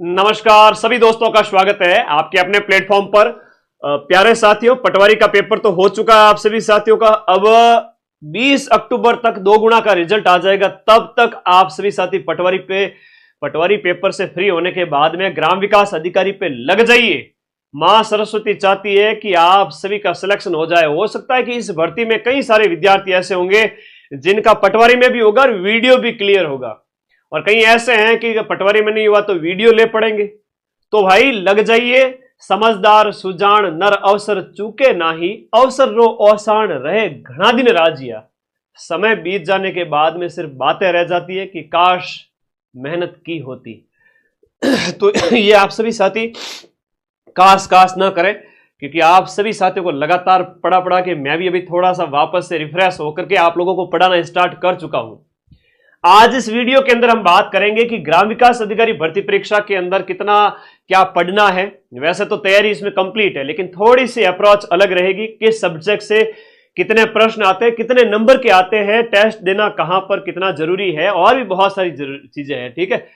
नमस्कार सभी दोस्तों का स्वागत है आपके अपने प्लेटफॉर्म पर। प्यारे साथियों, पटवारी का पेपर तो हो चुका है आप सभी साथियों का। अब 20 अक्टूबर तक 2 गुना का रिजल्ट आ जाएगा। तब तक आप सभी साथी पटवारी पेपर से फ्री होने के बाद में ग्राम विकास अधिकारी पे लग जाइए। मां सरस्वती चाहती है कि आप सभी का सिलेक्शन हो जाए। हो सकता है कि इस भर्ती में कई सारे विद्यार्थी ऐसे होंगे जिनका पटवारी में भी होगा और वीडियो भी क्लियर होगा, और कहीं ऐसे हैं कि पटवारी में नहीं हुआ तो वीडियो ले पड़ेंगे। तो भाई लग जाइए। समझदार सुजान नर अवसर चूके नाही, अवसर रो औसान रहे घना दिन राजिया। समय बीत जाने के बाद में सिर्फ बातें रह जाती है कि काश मेहनत की होती। तो ये आप सभी साथी काश ना करें, क्योंकि आप सभी साथियों को लगातार पढ़ा के मैं भी अभी थोड़ा सा वापस से रिफ्रेश होकर के आप लोगों को पढ़ाना स्टार्ट कर चुका हूं। आज इस वीडियो के अंदर हम बात करेंगे कि ग्राम विकास अधिकारी भर्ती परीक्षा के अंदर कितना क्या पढ़ना है। वैसे तो तैयारी इसमें कंप्लीट है, लेकिन थोड़ी सी अप्रोच अलग रहेगी। किस सब्जेक्ट से कितने प्रश्न आते हैं, कितने नंबर के आते हैं, टेस्ट देना कहां पर कितना जरूरी है, और भी बहुत सारी चीजें हैं। ठीक है,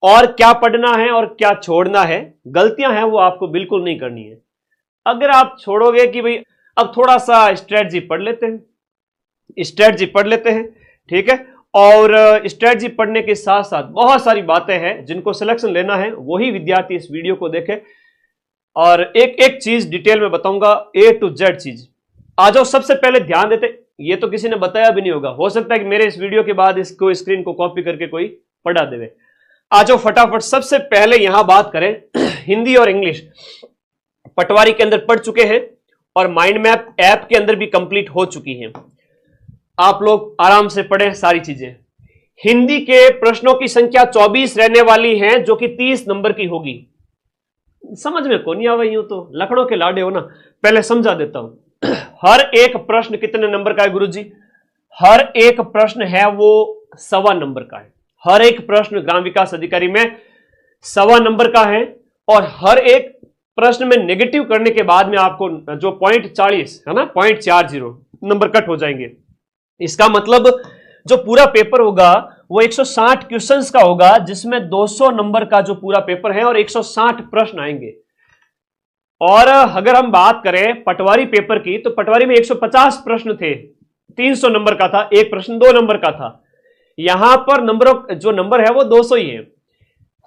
और क्या पढ़ना है और क्या छोड़ना है, गलतियां हैं वो आपको बिल्कुल नहीं करनी है। अगर आप छोड़ोगे कि भाई अब थोड़ा सा स्ट्रेटजी पढ़ लेते हैं, ठीक है, और स्ट्रेटजी पढ़ने के साथ साथ बहुत सारी बातें हैं जिनको सिलेक्शन लेना है, वही विद्यार्थी इस वीडियो को देखे। और एक एक चीज डिटेल में बताऊंगा, A to Z चीज। आ जाओ, सबसे पहले ध्यान देते, ये तो किसी ने बताया भी नहीं होगा, हो सकता है कि मेरे इस वीडियो के बाद इसको स्क्रीन को कॉपी करके कोई पढ़ा देवे। आ जाओ फटाफट, सबसे पहले यहां बात करें हिंदी और इंग्लिश पटवारी के अंदर पढ़ चुके हैं और माइंड मैप ऐप के अंदर भी कंप्लीट हो चुकी है। आप लोग आराम से पढ़ें सारी चीजें। हिंदी के प्रश्नों की संख्या 24 रहने वाली है, जो कि 30 नंबर की होगी। समझ में को नहीं आवा, यूं तो लखनऊ के लाडे हो ना, पहले समझा देता हूं। हर एक प्रश्न कितने नंबर का है गुरुजी? हर एक प्रश्न है वो 1.25 नंबर का है। हर एक प्रश्न ग्राम विकास अधिकारी में 1.25 नंबर का है, और हर एक प्रश्न में नेगेटिव करने के बाद में आपको जो 0.40 है ना, 0.40 नंबर कट हो जाएंगे। इसका मतलब जो पूरा पेपर होगा वो 160 क्वेश्चंस का होगा, जिसमें 200 नंबर का जो पूरा पेपर है और 160 प्रश्न आएंगे। और अगर हम बात करें पटवारी पेपर की, तो पटवारी में 150 प्रश्न थे, 300 नंबर का था, एक प्रश्न 2 नंबर का था। यहां पर जो नंबर है वो 200 ही है।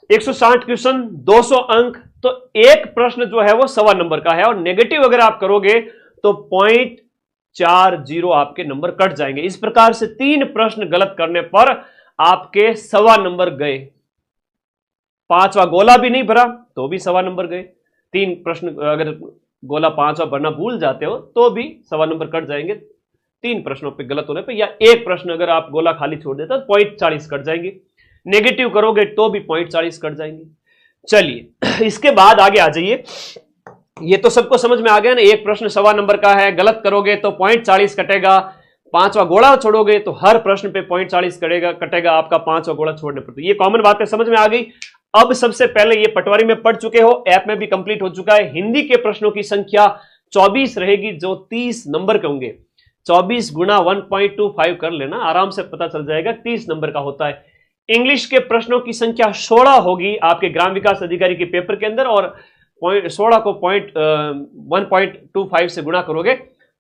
160 क्वेश्चन, 200 अंक, तो एक प्रश्न जो है वो 1.25 नंबर का है, और नेगेटिव अगर आप करोगे तो 0.40 आपके नंबर कट जाएंगे। इस प्रकार से 3 प्रश्न गलत करने पर आपके 1.25 नंबर गए। 5वां गोला भी नहीं भरा तो भी 1.25 नंबर गए। 3 प्रश्न अगर गोला 5वां भरना भूल जाते हो तो भी 1.25 नंबर कट जाएंगे 3 प्रश्नों पे गलत होने पे, या एक प्रश्न अगर आप गोला खाली छोड़ देते हो 0.40 कट जाएंगे। नेगेटिव करोगे तो भी 0.40 कट जाएंगे। चलिए इसके बाद आगे आ जाइए। ये तो सबको समझ में आ गया ना, एक प्रश्न 1.25 नंबर का है, गलत करोगे तो 0.40 कटेगा। 5वां गोला छोड़ोगे तो हर प्रश्न पे 0.40 कटेगा आपका 5वां गोला छोड़ने पर। तो ये कॉमन बातें समझ में आ गई। अब सबसे पहले ये पटवारी में पढ़ चुके हो, ऐप में भी कंप्लीट हो चुका है। हिंदी के प्रश्नों की संख्या 24 रहेगी, जो 30 नंबर के होंगे। 24 गुना 1.25 कर लेना, आराम से पता चल जाएगा 30 नंबर का होता है। इंग्लिश के प्रश्नों की संख्या 16 होगी आपके ग्राम विकास अधिकारी के पेपर के अंदर, और 16 को 1.25 से गुणा करोगे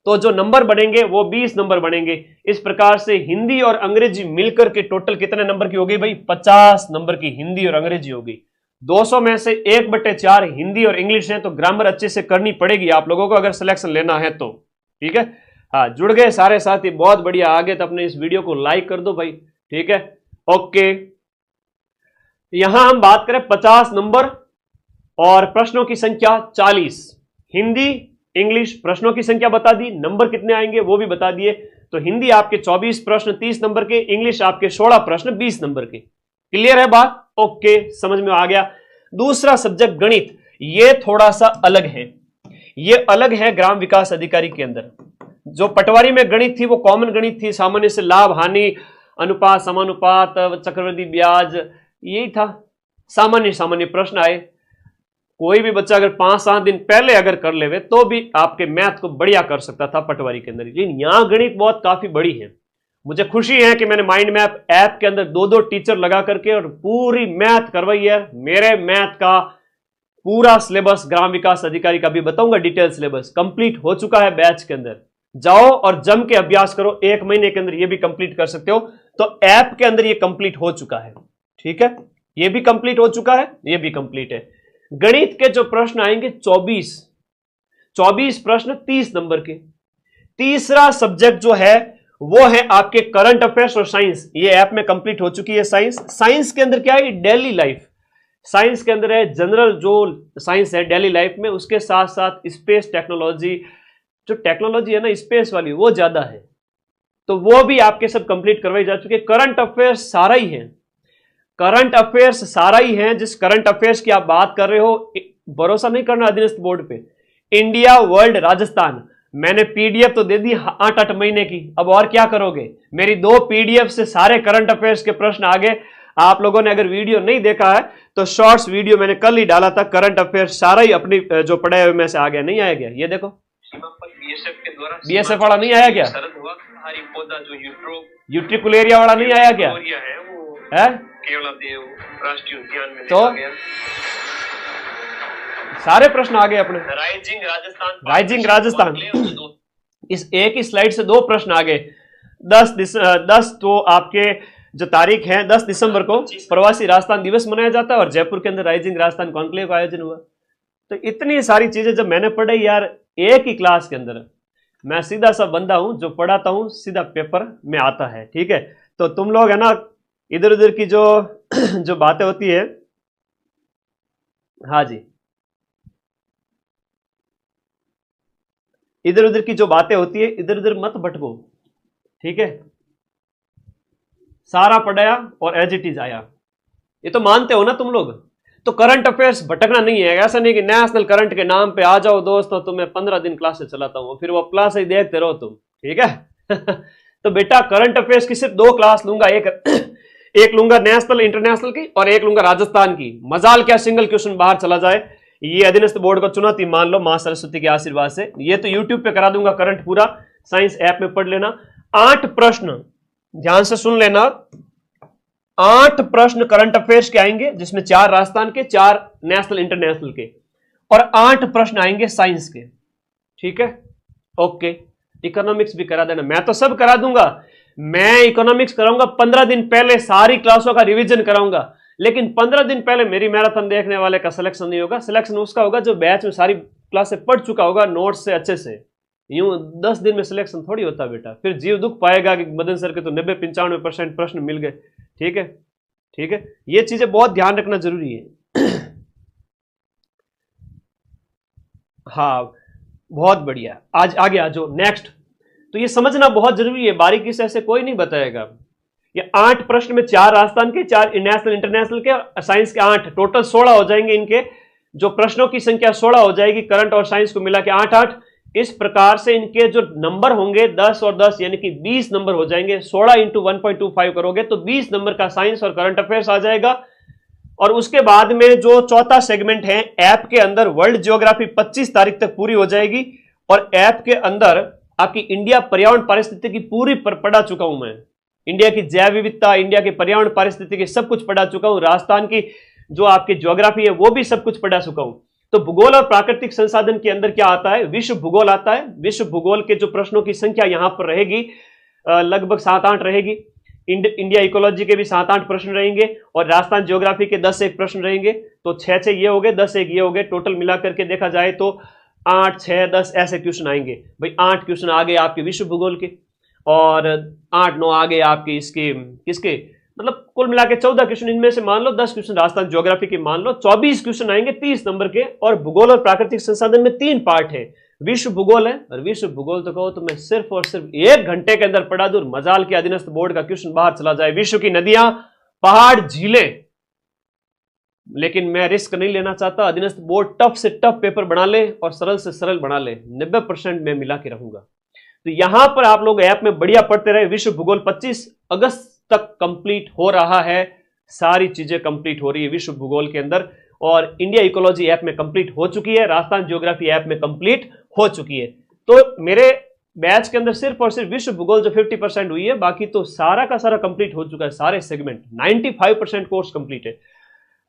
तो जो नंबर बनेंगे वो 20 नंबर बनेंगे। इस प्रकार से हिंदी और अंग्रेजी मिलकर के टोटल कितने नंबर की होगी भाई? 50 नंबर की हिंदी और अंग्रेजी होगी। 200 में से 1/4 हिंदी और इंग्लिश है, तो ग्रामर अच्छे से करनी पड़ेगी आप लोगों को अगर सिलेक्शन लेना है तो। ठीक है, हाँ, जुड़ गए सारे साथी, बहुत बढ़िया। आगे तो अपने इस वीडियो को लाइक कर दो भाई। ठीक है, ओके। यहां हम बात करें 50 नंबर और प्रश्नों की संख्या 40। हिंदी इंग्लिश प्रश्नों की संख्या बता दी, नंबर कितने आएंगे वो भी बता दिए। तो हिंदी आपके 24 प्रश्न 30 नंबर के, इंग्लिश आपके 16 प्रश्न 20 नंबर के। क्लियर है बात? ओके, समझ में आ गया। दूसरा सब्जेक्ट गणित, ये थोड़ा सा अलग है। ये अलग है ग्राम विकास अधिकारी के अंदर। जो पटवारी में गणित थी वो कॉमन गणित थी, सामान्य से लाभ हानि, अनुपात समानुपात, चक्रवृद्धि ब्याज, यही था। सामान्य प्रश्न आए। कोई भी बच्चा अगर 5-7 दिन पहले अगर कर लेवे तो भी आपके मैथ को बढ़िया कर सकता था पटवारी के अंदर। लेकिन यहां गणित बहुत काफी बड़ी है, मुझे खुशी है कि मैंने माइंड मैप ऐप के अंदर 2-2 टीचर लगा करके और पूरी मैथ करवाई है। मेरे मैथ का पूरा सिलेबस ग्राम विकास अधिकारी का भी बताऊंगा, डिटेल सिलेबस कंप्लीट हो चुका है बैच के अंदर। जाओ और जम के अभ्यास करो, 1 महीने के अंदर ये भी कंप्लीट कर सकते हो। तो ऐप के अंदर ये कंप्लीट हो चुका है, ठीक है, ये भी कंप्लीट हो चुका है, ये भी कंप्लीट है। गणित के जो प्रश्न आएंगे 24 प्रश्न 30 नंबर के। तीसरा सब्जेक्ट जो है वो है आपके करंट अफेयर्स और साइंस, ये ऐप में कंप्लीट हो चुकी है। साइंस के अंदर क्या है, डेली लाइफ। साइंस के अंदर है जनरल जो साइंस है डेली लाइफ में, उसके साथ साथ स्पेस टेक्नोलॉजी, जो टेक्नोलॉजी है ना स्पेस वाली, वो ज्यादा है, तो वो भी आपके सब कंप्लीट करवाई जा चुकी है। करंट अफेयर्स सारा ही है, करंट अफेयर्स सारा ही है। जिस करंट अफेयर्स की आप बात कर रहे हो, भरोसा नहीं करना अधीनस्थ बोर्ड पे। इंडिया, वर्ल्ड, राजस्थान, मैंने पीडीएफ तो दे दी 8-8 महीने की, अब और क्या करोगे। मेरी 2 पीडीएफ से सारे करंट अफेयर्स के प्रश्न आ गए। आप लोगों ने अगर वीडियो नहीं देखा है तो शॉर्ट्स वीडियो मैंने कल ही डाला था, करंट अफेयर्स सारा ही अपनी जो पढ़े हुए में से आ गया। नहीं आया गया, ये देखो बीएसएफ वाला नहीं आया क्या, यूट्रिकुलेरिया वाला नहीं आया क्या है, राष्ट्रीय उद्यान में तो सारे प्रश्न आ गए अपने। राइजिंग राजस्थान इस एक ही स्लाइड से 2 प्रश्न आ गए। 10 तो आपके जो तारीख है 10 दिसंबर को प्रवासी राजस्थान दिवस मनाया जाता है और जयपुर के अंदर राइजिंग राजस्थान कॉन्क्लेव का आयोजन हुआ। तो इतनी सारी चीजें जब मैंने पढ़ी यार एक ही क्लास के अंदर, मैं सीधा सा बंदा हूं जो पढ़ाता हूं सीधा पेपर में आता है, ठीक है। तो तुम लोग है ना इधर उधर की जो बातें होती है, हाँ जी, इधर उधर की जो बातें होती है इधर उधर मत भटको, ठीक है। सारा पढ़ाया और एज इट इज आया, ये तो मानते हो ना तुम लोग। तो करंट अफेयर्स भटकना नहीं है, ऐसा नहीं कि नेशनल करंट के नाम पे आ जाओ दोस्तों तो मैं 15 दिन क्लासेस चलाता हूं फिर वो क्लास ही देखते रहो तुम, ठीक है। तो बेटा करंट अफेयर्स की सिर्फ 2 क्लास लूंगा, एक लूंगा नेशनल इंटरनेशनल की और एक लूंगा राजस्थान की। मजाल क्या सिंगल क्वेश्चन बाहर चला जाए, ये अधीनस्थ बोर्ड को चुनौती मान लो मां सरस्वती के आशीर्वाद से। ये तो यूट्यूब पे करा दूंगा करंट पूरा, साइंस ऐप में पढ़ लेना। 8 प्रश्न ध्यान से सुन लेना, 8 प्रश्न करंट अफेयर्स के आएंगे जिसमें 4 राजस्थान के, 4 नेशनल इंटरनेशनल के और 8 प्रश्न आएंगे साइंस के, ठीक है। ओके, इकोनॉमिक्स भी करा देना, मैं तो सब करा दूंगा। मैं इकोनॉमिक्स कराऊंगा 15 दिन पहले, सारी क्लासों का रिवीजन कराऊंगा, लेकिन 15 दिन पहले मेरी मैराथन देखने वाले का सिलेक्शन नहीं होगा। सिलेक्शन उसका होगा जो बैच में सारी क्लासें पढ़ चुका होगा नोट्स से अच्छे से। यूं 10 दिन में सिलेक्शन थोड़ी होता बेटा, फिर जीव दुख पाएगा कि मदन सर के तो 90-95% प्रश्न मिल गए, ठीक है, ठीक है। ये चीजें बहुत ध्यान रखना जरूरी है। हाँ बहुत बढ़िया, आज आगे आ जाओ नेक्स्ट। तो ये समझना बहुत जरूरी है, बारीकी से ऐसे कोई नहीं बताएगा। ये 8 प्रश्न में 4 राजस्थान के, 4 नेशनल इंटरनेशनल के और साइंस के 8, टोटल 16 हो जाएंगे। इनके जो प्रश्नों की संख्या 16 हो जाएगी, करंट और साइंस को मिला के 8-8। इस प्रकार से इनके जो नंबर होंगे 10 और 10 यानी कि 20 नंबर हो जाएंगे। 16 इंटू 1.25 करोगे तो 20 नंबर का साइंस और करंट अफेयर्स आ जाएगा। और उसके बाद में जो चौथा सेगमेंट है ऐप के अंदर, वर्ल्ड ज्योग्राफी 25 तारीख तक पूरी हो जाएगी। और ऐप के अंदर आपकी इंडिया पर्यावरण पारिस्थितिकी पूरी पर पढ़ा चुका हूं मैं। इंडिया की जैव विविधता, इंडिया के पर्यावरण पारिस्थितिकी सब कुछ पढ़ा चुका हूं। राजस्थान की जो आपकी ज्योग्राफी है वो भी सब कुछ पढ़ा चुका हूं। तो भूगोल और प्राकृतिक संसाधन के अंदर क्या आता है, विश्व भूगोल आता है। विश्व भूगोल के जो प्रश्नों की संख्या यहां पर रहेगी लगभग 7-8 रहेगी। इंडिया इकोलॉजी के भी 7-8 प्रश्न रहेंगे और राजस्थान ज्योग्राफी के 10-1 प्रश्न रहेंगे। तो 6-6 ये हो गए, 10-1 ये हो गए। टोटल मिलाकर के देखा जाए तो 8, 6, 10 ऐसे क्वेश्चन आएंगे भाई। 8 क्वेश्चन आ गए आपके विश्व भूगोल के और 8-9 आ गए आपके इसके किसके, मतलब कुल मिला के 14 क्वेश्चन। इनमें से मान लो 10 क्वेश्चन राजस्थान ज्योग्राफी के, मान लो 24 क्वेश्चन आएंगे 30 नंबर के। और भूगोल और प्राकृतिक संसाधन में 3 पार्ट है। विश्व भूगोल है, और विश्व भूगोल तो कहो तो मैं सिर्फ और सिर्फ 1 घंटे के अंदर पढ़ा दूं। मजाल के अधीनस्थ बोर्ड का क्वेश्चन बाहर चला जाए, विश्व की नदियां, पहाड़, झीलें। लेकिन मैं रिस्क नहीं लेना चाहता। अधीनस्थ बोर्ड टफ से टफ पेपर बना ले और सरल से सरल बना ले, 90% मैं मिला के रहूंगा। तो यहां पर आप लोग ऐप में बढ़िया पढ़ते रहे। विश्व भूगोल 25 अगस्त तक कंप्लीट हो रहा है, सारी चीजें कंप्लीट हो रही है विश्व भूगोल के अंदर। और इंडिया इकोलॉजी ऐप में कंप्लीट हो चुकी है, राजस्थान ज्योग्राफी ऐप में कंप्लीट हो चुकी है। तो मेरे बैच के अंदर सिर्फ और सिर्फ विश्व भूगोल जो 50% हुई है, बाकी तो सारा का सारा कंप्लीट हो चुका है, सारे सेगमेंट 95% कोर्स कंप्लीट है।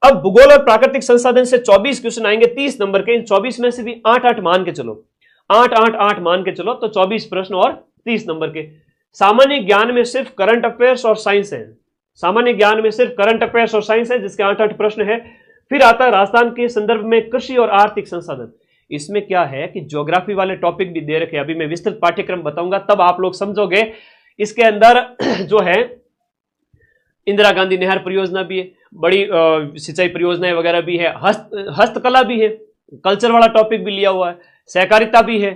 अब भूगोल और प्राकृतिक संसाधन से 24 क्वेश्चन आएंगे 30 नंबर के। इन 24 में से भी 8-8 मान के चलो, 8-8-8 मान के चलो, तो 24 प्रश्न और 30 नंबर के। सामान्य ज्ञान में सिर्फ करंट अफेयर्स और साइंस है, सामान्य ज्ञान में सिर्फ करंट अफेयर्स और साइंस है, जिसके 8-8 प्रश्न है। फिर आता है राजस्थान के संदर्भ में कृषि और आर्थिक संसाधन। इसमें क्या है कि ज्योग्राफी वाले टॉपिक भी दे रखे, अभी मैं विस्तृत पाठ्यक्रम बताऊंगा तब आप लोग समझोगे। इसके अंदर जो है इंदिरा गांधी नहर परियोजना भी है, बड़ी सिंचाई परियोजनाएं वगैरह भी है, हस्तकला भी है, कल्चर वाला टॉपिक भी लिया हुआ है, सहकारिता भी है।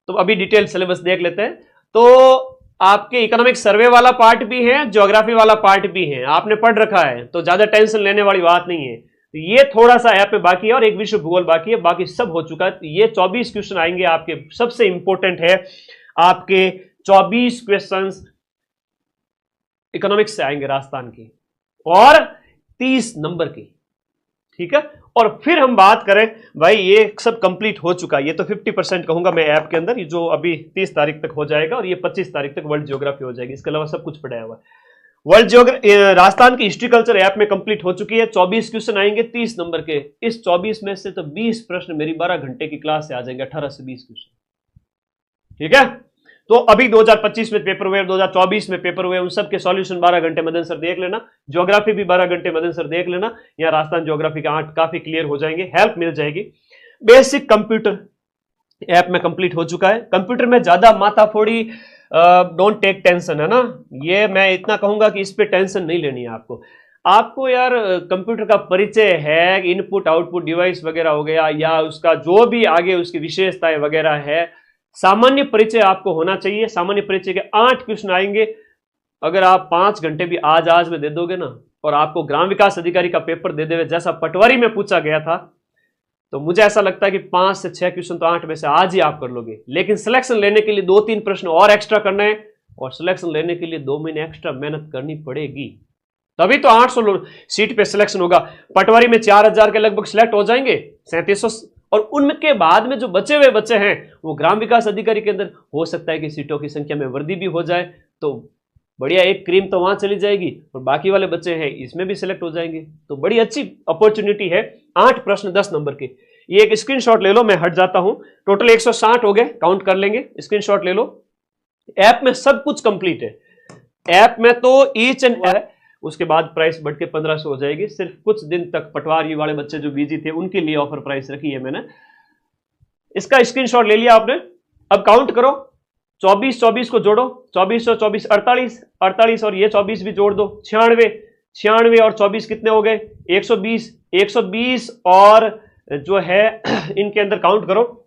तो अभी डिटेल सिलेबस देख लेते हैं। तो आपके इकोनॉमिक सर्वे वाला पार्ट भी है, ज्योग्राफी वाला पार्ट भी है, आपने पढ़ रखा है, तो ज्यादा टेंशन लेने वाली बात नहीं है। तो ये थोड़ा सा ऐप पे बाकी है और एक विश्व भूगोल बाकी है, बाकी सब हो चुका है। तो ये 24 क्वेश्चन आएंगे आपके, सबसे इंपॉर्टेंट है आपके 24 क्वेश्चंस इकोनॉमिक्स से आएंगे राजस्थान की, और 30 नंबर की, ठीक है। और फिर हम बात करें भाई, ये सब कंप्लीट हो चुका है, ये तो 50% कहूंगा मैं ऐप के अंदर, ये जो अभी 30 तारीख तक हो जाएगा, और ये 25 तारीख तक वर्ल्ड ज्योग्राफी हो जाएगी, इसके अलावा सब कुछ पढ़ाया हुआ है। वर्ल्ड ज्योग्राफी राजस्थान की हिस्ट्री कल्चर ऐप में कंप्लीट हो चुकी है। 24 क्वेश्चन आएंगे 30 नंबर के। इस 24 में से तो 20 प्रश्न मेरी 12 घंटे की क्लास से आ जाएंगे, 18 से 20 क्वेश्चन, ठीक है। तो अभी 2025 में पेपर हुए, 2024 में पेपर हुए, उन सब के सॉल्यूशन 12 घंटे मदन सर देख लेना। ज्योग्राफी भी 12 घंटे मदन सर देख लेना, यहाँ राजस्थान ज्योग्राफी का 8 काफी क्लियर हो जाएंगे, हेल्प मिल जाएगी। बेसिक कंप्यूटर ऐप में कंप्लीट हो चुका है। कंप्यूटर में ज्यादा माथाफोड़ी डोंट टेक टेंशन, है ना, ये मैं इतना कहूंगा कि इस पे टेंशन नहीं लेनी है आपको। आपको यार कंप्यूटर का परिचय है, इनपुट आउटपुट डिवाइस वगैरह हो गया, या उसका जो भी आगे उसकी विशेषताएं वगैरह है, सामान्य परिचय आपको होना चाहिए। सामान्य परिचय के 8 क्वेश्चन आएंगे। अगर आप 5 घंटे भी आज में दे दोगे ना, और आपको ग्राम विकास अधिकारी का पेपर दे देवे जैसा पटवारी में पूछा गया था, तो मुझे ऐसा लगता है कि 5 से 6 क्वेश्चन तो 8 में से आज ही आप कर लोगे। लेकिन सिलेक्शन लेने के लिए 2-3 प्रश्न और एक्स्ट्रा करना है, और सिलेक्शन लेने के लिए 2 महीने एक्स्ट्रा मेहनत करनी पड़ेगी, तभी तो 800 सीट पे सिलेक्शन होगा। पटवारी में 4000 के लगभग सिलेक्ट हो जाएंगे, 3700, और उनके बाद में जो बचे हुए बच्चे हैं वो ग्राम विकास अधिकारी के अंदर हो सकता है कि सीटों की संख्या में वृद्धि भी हो जाए, तो बढ़िया एक क्रीम तो वहां चली जाएगी, और बाकी वाले बच्चे हैं इसमें भी सिलेक्ट हो जाएंगे। तो बड़ी अच्छी अपॉर्चुनिटी है। 8 प्रश्न 10 नंबर के। ये एक स्क्रीनशॉट ले लो, मैं हट जाता हूं। टोटल 160 हो गए, काउंट कर लेंगे, स्क्रीनशॉट ले लो। ऐप में सब कुछ कंप्लीट है, ऐप में तो ईच एंड है। उसके बाद प्राइस बढ़ के 1500 हो जाएगी। सिर्फ कुछ दिन तक पटवारी वाले बच्चे जो बिजी थे उनके लिए ऑफर प्राइस रखी है मैंने। इसका स्क्रीनशॉट ले लिया आपने। अब काउंट करो, 24 को जोड़ो, 24 और 24 48, और ये 24 भी जोड़ दो, 96 और 24 कितने हो गए, 120 और जो है इनके अंदर काउंट करो,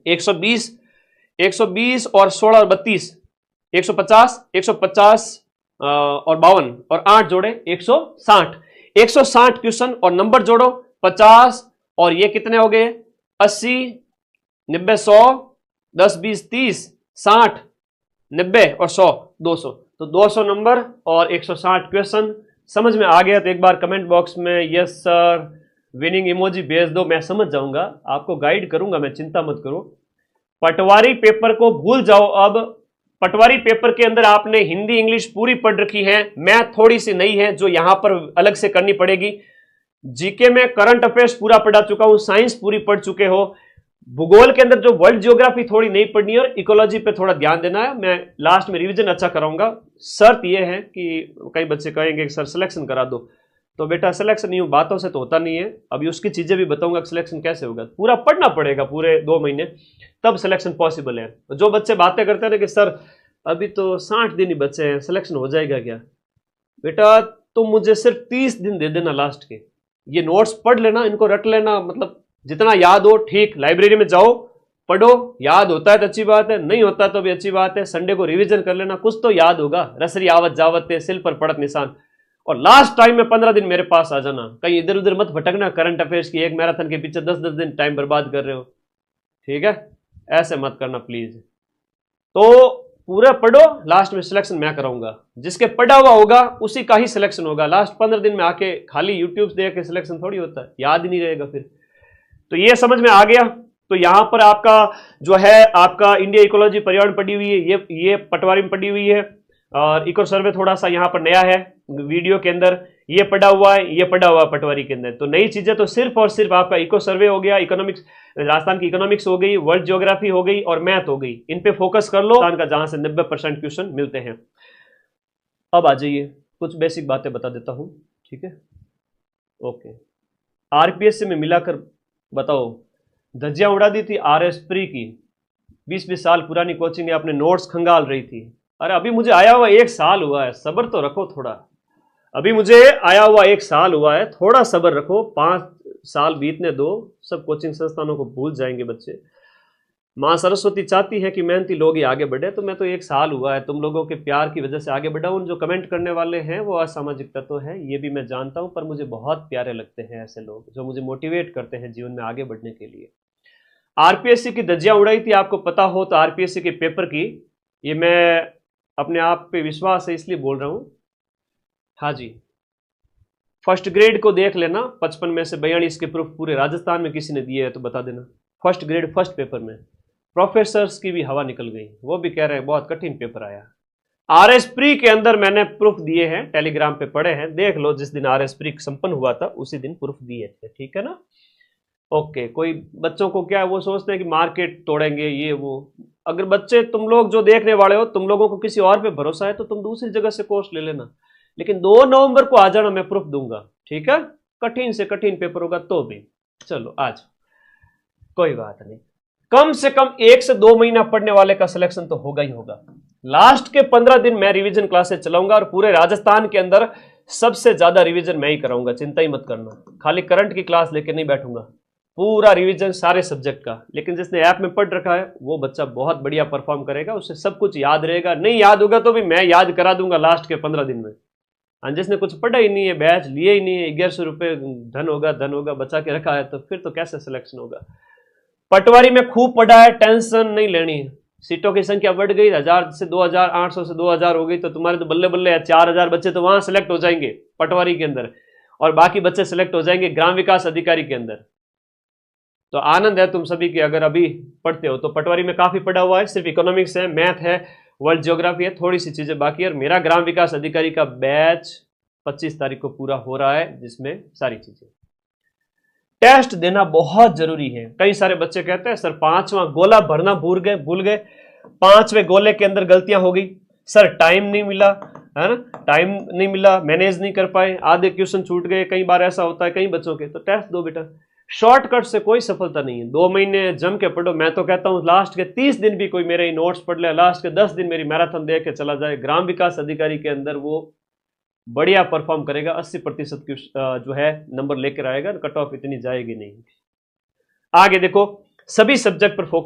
120 और 16 और 32, 150 और 52 और 8 जोड़े 160 क्वेश्चन, और नंबर जोड़ो 50, और ये कितने हो गए, 80, 90, 100, 10, 20, 30, 60, 90 और 100, 200। तो 200 नंबर और 160 क्वेश्चन। समझ में आ गया तो एक बार कमेंट बॉक्स में यस सर विनिंग इमोजी भेज दो, मैं समझ जाऊंगा, आपको गाइड करूंगा मैं, चिंता मत करो। पटवारी पेपर को भूल जाओ। अब पटवारी पेपर के अंदर आपने हिंदी इंग्लिश पूरी पढ़ रखी है, मैथ थोड़ी सी नई है जो यहां पर अलग से करनी पड़ेगी। जीके में करंट अफेयर्स पूरा पढ़ा चुका हूं, साइंस पूरी पढ़ चुके हो। भूगोल के अंदर जो वर्ल्ड ज्योग्राफी थोड़ी नहीं पढ़नी है, और इकोलॉजी पे थोड़ा ध्यान देना है। मैं लास्ट में रिवीजन अच्छा कराऊंगा। शर्त यह है कि कई बच्चे कहेंगे कि सर सिलेक्शन करा दो, तो बेटा सिलेक्शन यूं बातों से तो होता नहीं है। अभी उसकी चीजें भी बताऊंगा कि सिलेक्शन कैसे होगा। पूरा पढ़ना पड़ेगा, पूरे 2 महीने, तब सिलेक्शन पॉसिबल है। जो बच्चे बातें करते हैं ना कि सर अभी तो 60 दिन ही बचे हैं, सिलेक्शन हो जाएगा क्या, बेटा तुम मुझे सिर्फ 30 दिन दे देना लास्ट के, ये नोट्स पढ़ लेना, इनको रट लेना, मतलब जितना याद हो ठीक। लाइब्रेरी में जाओ, पढ़ो, याद होता है तो अच्छी बात है, नहीं होता तो भी अच्छी बात है। संडे को रिवीजन कर लेना, कुछ तो याद होगा। रसरी आवत जावत सिल पर पड़त निशान। और लास्ट टाइम में 15 दिन मेरे पास आ जाना, कहीं इधर उधर मत भटकना करंट अफेयर्स की एक मैराथन के पीछे 10-10 दिन टाइम बर्बाद कर रहे हो, ठीक है, ऐसे मत करना प्लीज। तो पूरा पढ़ो, लास्ट में सिलेक्शन मैं कराऊंगा। जिसके पढ़ा हुआ होगा उसी का ही सिलेक्शन होगा। लास्ट 15 दिन में आके खाली यूट्यूब देख के सिलेक्शन थोड़ी होता है, याद ही नहीं रहेगा फिर। तो ये समझ में आ गया। तो यहां पर आपका जो है आपका इंडिया इकोलॉजी पर्यावरण पड़ी हुई है, ये पटवारी में पड़ी हुई है, और इको सर्वे थोड़ा सा यहां पर नया है वीडियो के अंदर, ये पढ़ा हुआ है, ये पढ़ा हुआ है पटवारी के अंदर। तो नई चीजें तो सिर्फ और सिर्फ आपका इको सर्वे हो गया, इकोनॉमिक्स, राजस्थान की इकोनॉमिक्स हो गई, वर्ल्ड ज्योग्राफी हो गई और मैथ हो गई। इन पे फोकस कर लो, राजस्थान का जहां से 90% क्वेश्चन मिलते हैं। अब आ जाइए, कुछ बेसिक बातें बता देता हूं, ठीक है। ओके, आरपीएस से में मिलाकर बताओ, धज्जियां उड़ा दी थी आरएस प्री की, 20-20 साल पुरानी कोचिंग है, अपने नोट्स खंगाल रही थी। अरे अभी मुझे आया हुआ 1 साल हुआ है, सब्र तो रखो थोड़ा। अभी मुझे आया हुआ 1 साल हुआ है, थोड़ा सब्र रखो, 5 साल बीतने दो, सब कोचिंग संस्थानों को भूल जाएंगे बच्चे। माँ सरस्वती चाहती है कि मेहनती लोग ही आगे बढ़े, तो मैं तो 1 साल हुआ है तुम लोगों के प्यार की वजह से आगे बढ़ा हूं। जो कमेंट करने वाले हैं वो असामाजिक तत्व है, ये भी मैं जानता हूं, पर मुझे बहुत प्यारे लगते हैं ऐसे लोग जो मुझे मोटिवेट करते हैं जीवन में आगे बढ़ने के लिए। आरपीएससी की धज्जियां उड़ाई थी, आपको पता हो तो आरपीएससी के पेपर की, ये मैं अपने आप पे विश्वास है इसलिए बोल रहा हूं। हाँ जी, फर्स्ट ग्रेड को देख लेना, 55 में से 42 के प्रूफ पूरे राजस्थान में किसी ने दिए है तो बता देना। फर्स्ट ग्रेड फर्स्ट पेपर में प्रोफेसर्स की भी हवा निकल गई, वो भी कह रहे हैं बहुत कठिन पेपर आया। आरएस प्री के अंदर मैंने प्रूफ दिए हैं, टेलीग्राम पे पड़े हैं, देख लो, जिस दिन आरएस प्री संपन्न हुआ था उसी दिन प्रूफ दिए थे, ठीक है ना। ओके, कोई बच्चों को क्या है, वो सोचते हैं कि मार्केट तोड़ेंगे ये वो। अगर बच्चे, तुम लोग जो देखने वाले हो, तुम लोगों को किसी और पे भरोसा है तो तुम दूसरी जगह से कोर्स ले लेना, लेकिन 2 नवंबर को आ जाना, मैं प्रूफ दूंगा, ठीक है। कठिन से कठिन पेपर होगा तो भी चलो आज कोई बात नहीं, कम से कम 1 से 2 महीना पढ़ने वाले का सिलेक्शन तो होगा ही होगा। लास्ट के 15 दिन मैं रिवीजन क्लासेस चलाऊंगा और पूरे राजस्थान के अंदर सबसे ज्यादा रिवीजन मैं ही कराऊंगा, चिंता ही मत करना। खाली करंट की क्लास लेके नहीं बैठूंगा, पूरा रिवीजन सारे सब्जेक्ट का। लेकिन जिसने ऐप में पढ़ रखा है वो बच्चा बहुत बढ़िया परफॉर्म करेगा, उसे सब कुछ याद रहेगा। नहीं याद होगा तो भी मैं याद करा दूंगा लास्ट के 15 दिन में। और जिसने कुछ पढ़ा ही नहीं है, बैच लिए ही नहीं है, 1100 रुपये धन होगा बचा के रखा है, तो फिर तो कैसे सिलेक्शन होगा। पटवारी में खूब पढ़ा है, टेंशन नहीं लेनी है। सीटों की संख्या बढ़ गई, 1000 से 2000, 800 से 2000 हो गई, तो तुम्हारे तो बल्ले बल्ले है, 4000 बच्चे तो वहां सेलेक्ट हो जाएंगे पटवारी के अंदर, और बाकी बच्चे सेलेक्ट हो जाएंगे ग्राम विकास अधिकारी के अंदर। तो आनंद है तुम सभी की, अगर अभी पढ़ते हो तो। पटवारी में काफी पढ़ा हुआ है, सिर्फ इकोनॉमिक्स है, मैथ है, वर्ल्ड ज्योग्राफी है, थोड़ी सी चीजें बाकी है। और मेरा ग्राम विकास अधिकारी का बैच 25 तारीख को पूरा हो रहा है, जिसमें सारी चीजें। टेस्ट देना बहुत जरूरी है। कई सारे बच्चे कहते हैं सर 5वां गोला भरना भूल गए, 5वें गोले के अंदर गलतियां हो गई, सर टाइम नहीं मिला, है ना, टाइम नहीं मिला, मैनेज नहीं कर पाए, आधे क्वेश्चन छूट गए। कई बार ऐसा होता है कई बच्चों के, तो टेस्ट दो बेटा। शॉर्टकट से कोई सफलता नहीं है, 2 महीने जम के पढ़ो। मैं तो कहता हूं लास्ट के 30 दिन भी कोई मेरे नोट्स पढ़ ले, लास्ट के 10 दिन मेरी मैराथन दे के चला जाए, ग्राम विकास अधिकारी के अंदर वो बढ़िया परफॉर्म करेगा, 80% की जो है नंबर लेकर आएगा, कट ऑफ इतनी जाएगी नहीं। आगे देखो, सभी सब्जेक्ट पर फोकस